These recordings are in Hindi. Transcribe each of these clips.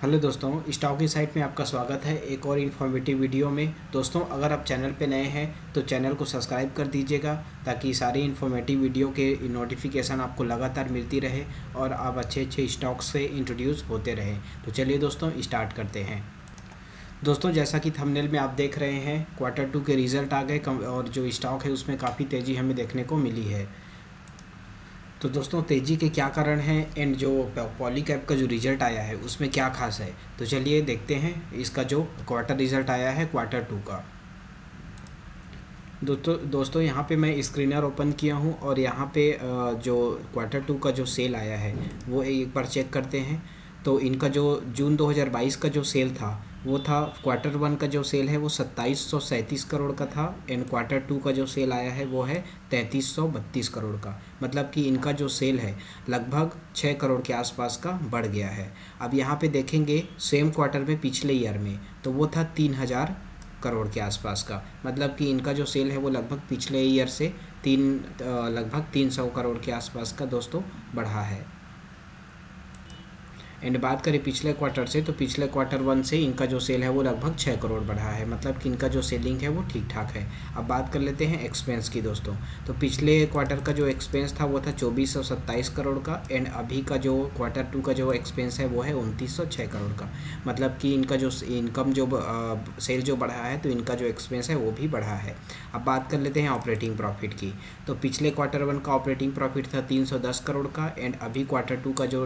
हेलो दोस्तों, स्टॉक इनसाइट में आपका स्वागत है एक और इन्फॉर्मेटिव वीडियो में। दोस्तों, अगर आप चैनल पे नए हैं तो चैनल को सब्सक्राइब कर दीजिएगा ताकि सारी इन्फॉर्मेटिव वीडियो के नोटिफिकेशन आपको लगातार मिलती रहे और आप अच्छे अच्छे स्टॉक से इंट्रोड्यूस होते रहें। तो चलिए दोस्तों, स्टार्ट करते हैं। दोस्तों, जैसा कि थंबनेल में आप देख रहे हैं, Q2 के रिज़ल्ट आ गए और जो स्टॉक है उसमें काफ़ी तेज़ी हमें देखने को मिली है। तो दोस्तों, तेज़ी के क्या कारण हैं एंड जो पॉलीकैब का जो रिज़ल्ट आया है उसमें क्या खास है, तो चलिए देखते हैं इसका जो क्वार्टर रिज़ल्ट आया है Q2 का। दोस्तों यहाँ पे मैं स्क्रीनर ओपन किया हूँ और यहाँ पे जो Q2 का जो सेल आया है वो एक बार चेक करते हैं। तो इनका जो जून 2022 का जो सेल था वो था, Q1 का जो सेल है वो 2737 करोड़ का था एंड Q2 का जो सेल आया है वो है 3332 करोड़ का। मतलब कि इनका जो सेल है लगभग 6 करोड़ के आसपास का बढ़ गया है। अब यहाँ पे देखेंगे सेम क्वार्टर में पिछले ईयर में तो वो था 3000 करोड़ के आसपास का। मतलब कि इनका जो सेल है वो लगभग पिछले ईयर से लगभग 300 करोड़ के आसपास का दोस्तों बढ़ा है। एंड बात करें पिछले क्वार्टर से, तो पिछले Q1 से इनका जो सेल है वो लगभग 6 करोड़ बढ़ा है। मतलब कि इनका जो सेलिंग है वो ठीक ठाक है। अब बात कर लेते हैं एक्सपेंस की दोस्तों। तो पिछले क्वार्टर का जो एक्सपेंस था वो था 2427 करोड़ का एंड अभी का जो Q2 का जो एक्सपेंस है वो है 2906 करोड़ का। मतलब कि इनका जो इनकम जो सेल जो बढ़ा है तो इनका जो एक्सपेंस है वो भी बढ़ा है। अब बात कर लेते हैं ऑपरेटिंग प्रॉफिट की। तो पिछले Q1 का ऑपरेटिंग प्रॉफिट था 310 करोड़ का एंड अभी Q2 का जो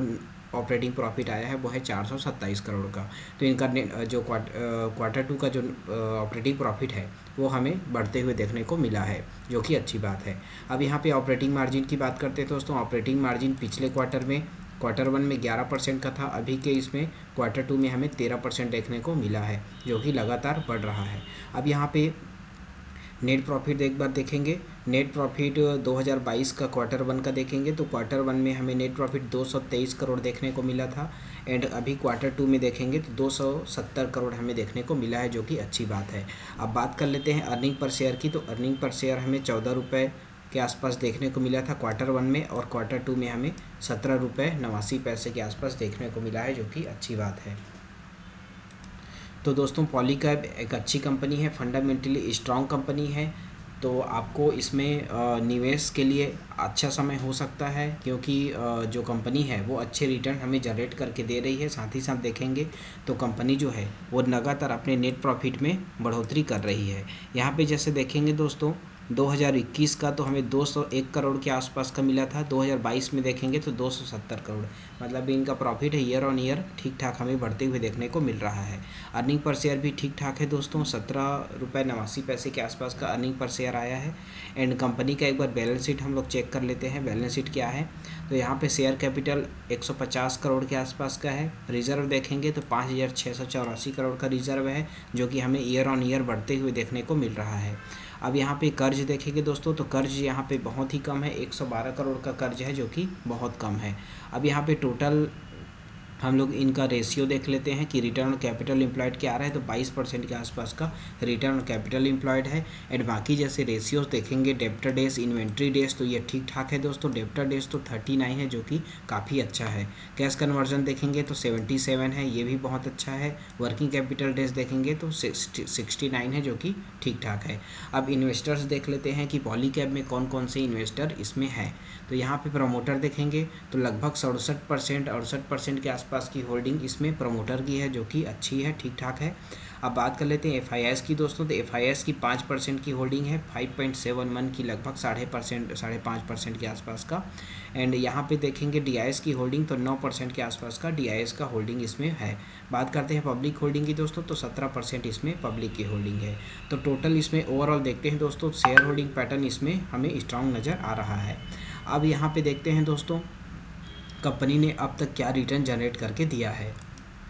ऑपरेटिंग प्रॉफिट आया है वो है 427 करोड़ का। तो इनका जो Q2 का जो ऑपरेटिंग प्रॉफिट है वो हमें बढ़ते हुए देखने को मिला है, जो कि अच्छी बात है। अब यहाँ पे ऑपरेटिंग मार्जिन की बात करते हैं दोस्तों। ऑपरेटिंग मार्जिन पिछले क्वार्टर में Q1 में 11% का था, अभी के इसमें Q2 में हमें 13% देखने को मिला है, जो कि लगातार बढ़ रहा है। अब यहाँ पे नेट प्रॉफिट एक बार देखेंगे। नेट प्रॉफिट 2022 का Q1 का देखेंगे तो Q1 में हमें नेट प्रॉफिट 223 करोड़ देखने को मिला था एंड अभी Q2 में देखेंगे तो 270 करोड़ हमें देखने को मिला है, जो कि अच्छी बात है। अब बात कर लेते हैं अर्निंग पर शेयर की। तो अर्निंग पर शेयर हमें 14 रुपये के आसपास देखने को मिला था Q1 में और Q2 में हमें 17 रुपये 89 पैसे के आसपास देखने को मिला है, जो कि अच्छी बात है। तो दोस्तों, पॉलीकैब एक अच्छी कंपनी है, फंडामेंटली स्ट्रॉन्ग कंपनी है। तो आपको इसमें निवेश के लिए अच्छा समय हो सकता है, क्योंकि जो कंपनी है वो अच्छे रिटर्न हमें जनरेट करके दे रही है। साथ ही साथ देखेंगे तो कंपनी जो है वो लगातार अपने नेट प्रॉफिट में बढ़ोतरी कर रही है। यहाँ पे जैसे देखेंगे दोस्तों, 2021 का तो हमें 201 करोड़ के आसपास का मिला था, 2022 में देखेंगे तो 270 करोड़। मतलब इनका प्रॉफिट है ईयर ऑन ईयर ठीक ठाक हमें बढ़ते हुए देखने को मिल रहा है। अर्निंग पर शेयर भी ठीक ठाक है दोस्तों, 17 रुपये 89 पैसे के आसपास का अर्निंग पर शेयर आया है। एंड कंपनी का एक बार बैलेंस शीट हम लोग चेक कर लेते हैं, बैलेंस शीट क्या है। तो यहाँ पे शेयर कैपिटल 150 करोड़ के आसपास का है। रिजर्व देखेंगे तो 5684 करोड़ का रिजर्व है, जो कि हमें ईयर ऑन ईयर बढ़ते हुए देखने को मिल रहा है। अब यहाँ पे कर्ज देखेंगे दोस्तों, तो कर्ज यहाँ पे बहुत ही कम है, 112 करोड़ का कर्ज है, जो कि बहुत कम है। अब यहाँ पे टोटल हम लोग इनका रेशियो देख लेते हैं कि रिटर्न ऑन कैपिटल एम्प्लॉयड क्या आ रहा है। तो 22% के आसपास का रिटर्न ऑन कैपिटल एम्प्लॉयड है। एंड बाकी जैसे रेशियोज देखेंगे, डेप्टर डेज, इन्वेंट्री डेज, तो ये ठीक ठाक है दोस्तों। डेप्टर डेज तो 39 है, जो कि काफ़ी अच्छा है। कैश कन्वर्जन देखेंगे तो 77 है, ये भी बहुत अच्छा है। वर्किंग कैपिटल डेज देखेंगे तो 69 है, जो कि ठीक ठाक है। अब इन्वेस्टर्स देख लेते हैं कि पॉलीकैब में कौन कौन से इन्वेस्टर इसमें हैं। तो यहाँ पे प्रमोटर देखेंगे तो लगभग 68% के आसपास की होल्डिंग इसमें प्रमोटर की है, जो कि अच्छी है, ठीक ठाक है। अब बात कर लेते हैं FIS की दोस्तों। तो FIS की 5% की होल्डिंग है, 5.71 की लगभग 5.5% के आसपास का। एंड यहाँ पे देखेंगे DIS की होल्डिंग तो 9% के आसपास का DIS का होल्डिंग इसमें है। बात करते हैं पब्लिक होल्डिंग की दोस्तों, तो 17% इसमें पब्लिक की होल्डिंग है। तो टोटल इसमें ओवरऑल देखते हैं दोस्तों, शेयर होल्डिंग पैटर्न इसमें हमें स्ट्रांग नज़र आ रहा है। अब यहाँ पे देखते हैं दोस्तों, कंपनी ने अब तक क्या रिटर्न जनरेट करके दिया है।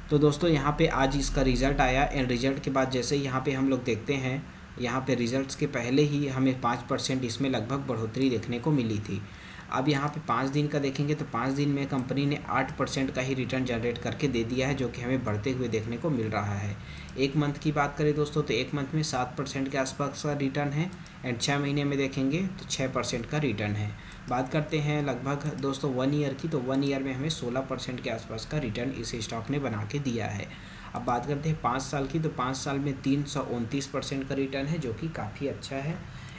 तो दोस्तों, यहाँ पे आज इसका रिज़ल्ट आया एंड रिज़ल्ट के बाद जैसे यहाँ पे हम लोग देखते हैं, यहाँ पे रिज़ल्ट्स के पहले ही हमें 5% इसमें लगभग बढ़ोतरी देखने को मिली थी। अब यहाँ पे 5 दिन का देखेंगे तो 5 दिन में कंपनी ने 8% का ही रिटर्न जनरेट करके दे दिया है, जो कि हमें बढ़ते हुए देखने को मिल रहा है। एक मंथ की बात करें दोस्तों तो एक मंथ में 7% के आसपास का रिटर्न है, एंड 6 महीने में देखेंगे तो 6% का रिटर्न है। बात करते हैं लगभग दोस्तों 1 ईयर की, तो 1 ईयर में हमें 16% के आसपास का रिटर्न इस स्टॉक ने बना के दिया है। अब बात करते हैं 5 साल की, तो 5 साल में 329% का रिटर्न है, जो कि काफ़ी अच्छा है।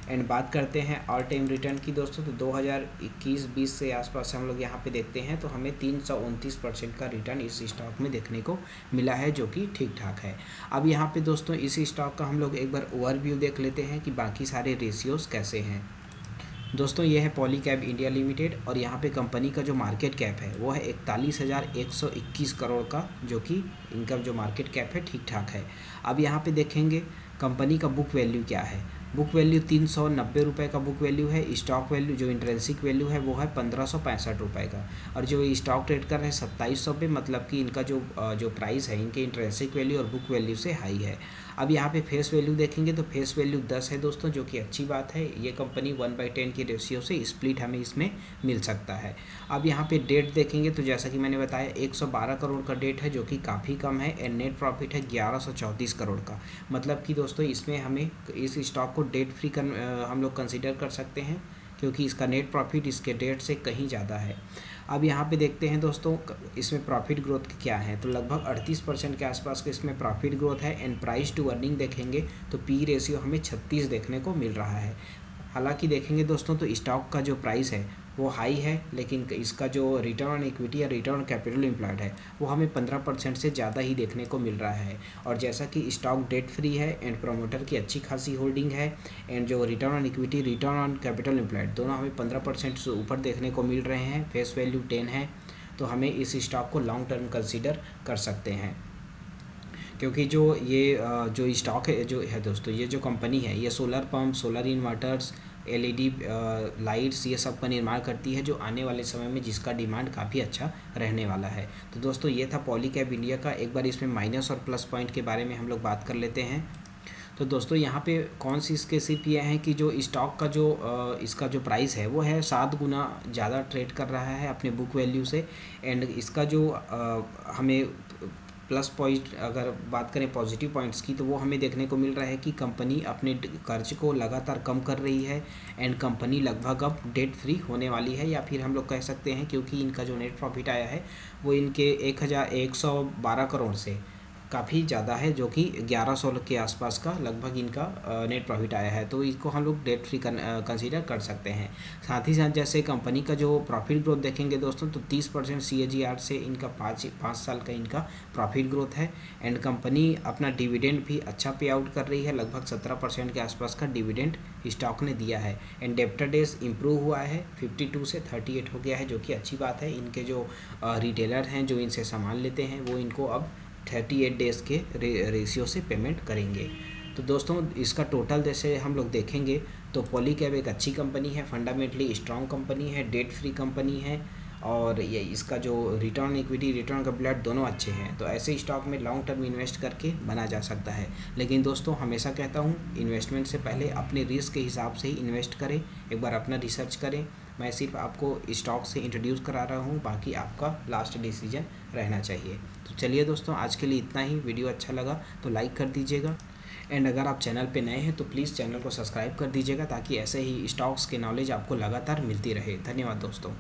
एंड बात करते हैं ऑल टाइम रिटर्न की दोस्तों, तो 2021-20 से आसपास हम लोग यहाँ पे देखते हैं तो हमें 329% का रिटर्न इस स्टॉक में देखने को मिला है, जो कि ठीक ठाक है। अब यहाँ पे दोस्तों इस स्टॉक का हम लोग एक बार ओवरव्यू देख लेते हैं कि बाकी सारे रेशियोज़ कैसे हैं। दोस्तों ये है पॉलीकैब इंडिया लिमिटेड, और यहाँ पे कंपनी का जो मार्केट कैप है वो है 41,121 करोड़ का, जो कि इनका जो मार्केट कैप है ठीक ठाक है। अब यहाँ पे देखेंगे कंपनी का बुक वैल्यू क्या है। बुक वैल्यू 390 रुपये का बुक वैल्यू है। स्टॉक वैल्यू जो इंट्रेंसिक वैल्यू है वो है 1565 रुपये का, और जो स्टॉक ट्रेड कर रहे हैं 2700 पे, मतलब कि इनका जो प्राइस है इनके इंट्रेंसिक वैल्यू और बुक वैल्यू से हाई है। अब यहाँ पे फेस वैल्यू देखेंगे तो फेस वैल्यू 10 है दोस्तों, जो कि अच्छी बात है। ये कंपनी 1/10 की रेशियो से स्प्लिट हमें इसमें मिल सकता है। अब यहाँ पे डेट देखेंगे तो जैसा कि मैंने बताया 112 करोड़ का डेट है, जो कि काफ़ी कम है, एंड नेट प्रॉफिट है 1134 करोड़ का। मतलब कि दोस्तों इसमें हमें इस स्टॉक को डेट फ्री हम लोग कंसिडर कर सकते हैं, क्योंकि इसका नेट प्रॉफिट इसके डेट से कहीं ज़्यादा है। अब यहाँ पे देखते हैं दोस्तों इसमें प्रॉफिट ग्रोथ क्या है, तो लगभग 38% के आसपास का इसमें प्रॉफिट ग्रोथ है। एंड प्राइस टू अर्निंग देखेंगे तो पी रेशियो हमें 36 देखने को मिल रहा है। हालांकि देखेंगे दोस्तों तो स्टॉक का जो प्राइस है वो हाई है, लेकिन इसका जो रिटर्न ऑन इक्विटी या रिटर्न ऑन कैपिटल एम्प्लॉयड है वो हमें 15% से ज़्यादा ही देखने को मिल रहा है। और जैसा कि स्टॉक डेट फ्री है एंड प्रमोटर की अच्छी खासी होल्डिंग है, एंड जो return on equity return on capital employed दोनों हमें 15% से ऊपर देखने को मिल रहे हैं, फेस वैल्यू 10 है, तो हमें इस स्टॉक को लॉन्ग टर्म कंसिडर कर सकते हैं। क्योंकि जो स्टॉक है जो है दोस्तों, ये जो कंपनी है ये solar pump, solar inverters, LED lights ये सब का निर्माण करती है, जो आने वाले समय में जिसका डिमांड काफ़ी अच्छा रहने वाला है। तो दोस्तों ये था पॉलीकैब इंडिया का। एक बार इसमें माइनस और प्लस पॉइंट के बारे में हम लोग बात कर लेते हैं। तो दोस्तों यहाँ पे कौन सी इसके सिर्फ ये हैं कि जो स्टॉक का इसका जो प्राइस है वो है 7 गुना ज़्यादा ट्रेड कर रहा है अपने बुक वैल्यू से। एंड इसका जो हमें प्लस पॉइंट अगर बात करें पॉजिटिव पॉइंट्स की, तो वो हमें देखने को मिल रहा है कि कंपनी अपने कर्ज को लगातार कम कर रही है, एंड कंपनी लगभग अब डेट फ्री होने वाली है, या फिर हम लोग कह सकते हैं क्योंकि इनका जो नेट प्रॉफिट आया है वो इनके 1112 करोड़ से काफ़ी ज़्यादा है, जो कि 1100 के आसपास का लगभग इनका नेट प्रॉफिट आया है, तो इसको हम लोग डेट फ्री कंसीडर कर सकते हैं। साथ ही साथ जैसे कंपनी का जो प्रॉफिट ग्रोथ देखेंगे दोस्तों तो 30% CAGR से इनका 5 साल का इनका प्रॉफिट ग्रोथ है। एंड कंपनी अपना डिविडेंड भी अच्छा पे आउट कर रही है, लगभग 17% के आसपास का डिविडेंड स्टॉक ने दिया है। एंड डेब्टर डेज इम्प्रूव हुआ है, 52 से 38 हो गया है, जो कि अच्छी बात है। इनके जो रिटेलर हैं जो इनसे सामान लेते हैं वो इनको अब 38 डेज़ के रेशियो से पेमेंट करेंगे। तो दोस्तों इसका टोटल जैसे हम लोग देखेंगे तो पॉलीकैब एक अच्छी कंपनी है, फंडामेंटली स्ट्रॉन्ग कंपनी है, डेट फ्री कंपनी है, और ये इसका जो रिटर्न इक्विटी रिटर्न कैपिटल दोनों अच्छे हैं। तो ऐसे स्टॉक में लॉन्ग टर्म इन्वेस्ट करके बना जा सकता है। लेकिन दोस्तों हमेशा कहता हूँ इन्वेस्टमेंट से पहले अपने रिस्क के हिसाब से ही इन्वेस्ट करें, एक बार अपना रिसर्च करें। मैं सिर्फ आपको स्टॉक से इंट्रोड्यूस करा रहा हूँ, बाकी आपका लास्ट डिसीजन रहना चाहिए। तो चलिए दोस्तों आज के लिए इतना ही। वीडियो अच्छा लगा तो लाइक कर दीजिएगा, एंड अगर आप चैनल पे नए हैं तो प्लीज़ चैनल को सब्सक्राइब कर दीजिएगा, ताकि ऐसे ही स्टॉक्स के नॉलेज आपको लगातार मिलती रहे। धन्यवाद दोस्तों।